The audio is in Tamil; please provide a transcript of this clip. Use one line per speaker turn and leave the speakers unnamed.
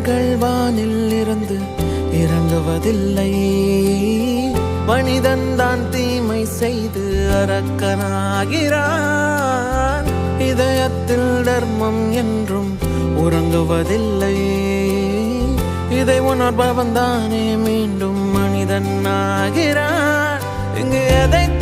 கதிர்கள் வானில் இருந்து இறங்குவதில்லை. மனிதன் தான் தீமை செய்து அரக்கனாகிறான். இதயத்தில் தர்மம் என்றும் உறங்குவதில்லை. இதை உணர்பவன் தானே மீண்டும் மனிதன் ஆகிறான். இங்கு எதை